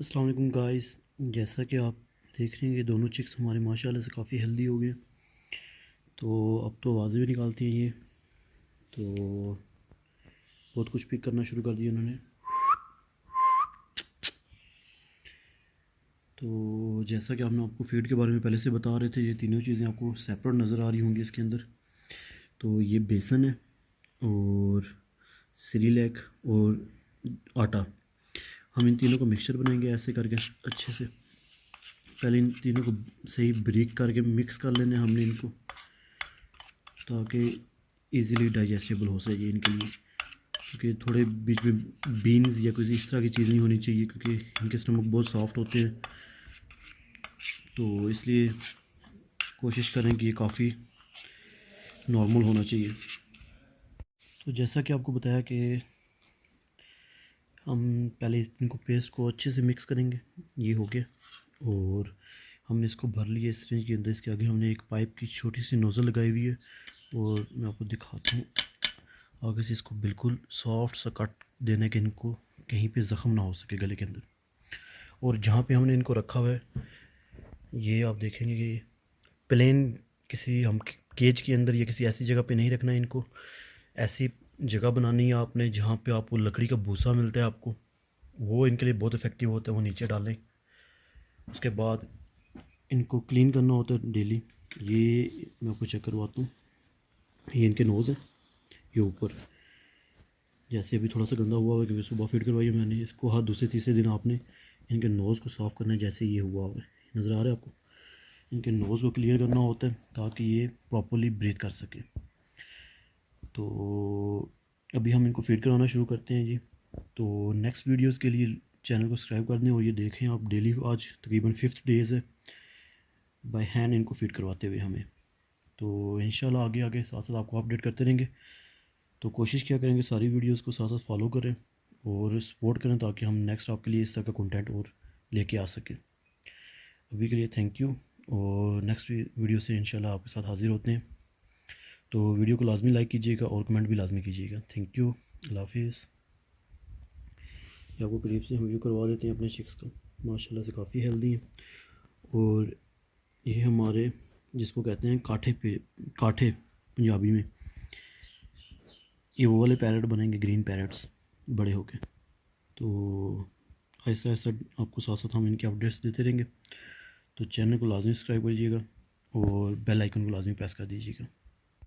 अस्सलाम वालेकुम गाइस। जैसा कि आप देख रहे हैं कि दोनों चिक्स हमारे माशाल्लाह से काफ़ी हेल्दी हो गए। तो अब तो आवाज़ें भी निकालती हैं ये। तो बहुत कुछ पिक करना शुरू कर दिया उन्होंने। तो जैसा कि हम आपको फीड के बारे में पहले से बता रहे थे, ये तीनों चीज़ें आपको सेपरेट नज़र आ रही होंगी इसके अंदर। तो ये बेसन है और सिरिलैक और आटा। हम इन तीनों का मिक्सचर बनाएंगे ऐसे करके अच्छे से। पहले इन तीनों को सही ब्रेक करके मिक्स कर लेना है हमने इनको, ताकि इजीली डाइजेस्टेबल हो सके इनके लिए। क्योंकि थोड़े बीच में बीन्स या कुछ इस तरह की चीज़ नहीं होनी चाहिए, क्योंकि इनके स्टमक बहुत सॉफ्ट होते हैं। तो इसलिए कोशिश करें कि ये काफ़ी नॉर्मल होना चाहिए। तो जैसा कि आपको बताया कि हम पहले इनको पेस्ट को अच्छे से मिक्स करेंगे। ये हो गया और हमने इसको भर लिया सिरिंज के अंदर। इसके आगे हमने एक पाइप की छोटी सी नोज़ल लगाई हुई है और मैं आपको दिखाता हूँ। आगे से इसको बिल्कुल सॉफ्ट सा कट देने के, इनको कहीं पे ज़ख़म ना हो सके गले के अंदर। और जहाँ पे हमने इनको रखा हुआ है, ये आप देखेंगे कि प्लेन किसी हम केज के अंदर या किसी ऐसी जगह पे नहीं रखना है इनको। ऐसी जगह बनानी है आपने जहाँ पे आपको लकड़ी का भूसा मिलता है आपको, वो इनके लिए बहुत इफ़ेक्टिव होता है, वो नीचे डालें। उसके बाद इनको क्लीन करना होता है डेली। ये मैं आपको चेक करवाता हूँ। ये इनके नोज़ है, ये ऊपर जैसे अभी थोड़ा सा गंदा हुआ है क्योंकि सुबह फीड करवाई है मैंने इसको। हर दूसरे तीसरे दिन आपने इनके नोज़ को साफ़ करना है। जैसे ये हुआ है, नज़र आ रहा है आपको। इनके नोज़ को क्लियर करना होता है ताकि ये प्रॉपर्ली ब्रीथ कर सके। तो अभी हम इनको फीड करवाना शुरू करते हैं जी। तो नेक्स्ट वीडियोस के लिए चैनल को सब्सक्राइब कर दें और ये देखें आप डेली, आज तकरीबन 5th डेज़ है बाय हैंड इनको फीड करवाते हुए हमें। तो इंशाल्लाह आगे आगे साथ साथ आपको अपडेट करते रहेंगे। तो कोशिश क्या करेंगे सारी वीडियोस को साथ साथ फॉलो करें और सपोर्ट करें, ताकि हम नेक्स्ट आपके लिए इस तरह का कंटेंट और लेके आ सकें। अभी के लिए थैंक यू, और नेक्स्ट वीडियो से इंशाल्लाह आपके साथ हाज़िर होते हैं। तो वीडियो को लाजमी लाइक कीजिएगा और कमेंट भी लाजमी कीजिएगा। थैंक यू, अल्लाह हाफिज़। ये आपको करीब से हम व्यू करवा देते हैं अपने चिक्स का। माशाल्लाह से काफ़ी हेल्दी हैं। और ये हमारे जिसको कहते हैं काठे पंजाबी में, ये वो वाले पैरट बनेंगे, ग्रीन पैरट्स बड़े होके। तो ऐसा ऐसा आपको साथ साथ हम इनके अपडेट्स देते रहेंगे। तो चैनल को लाजमी सब्सक्राइब करिएगा और बेल आइकन को लाजमी प्रेस कर दीजिएगा।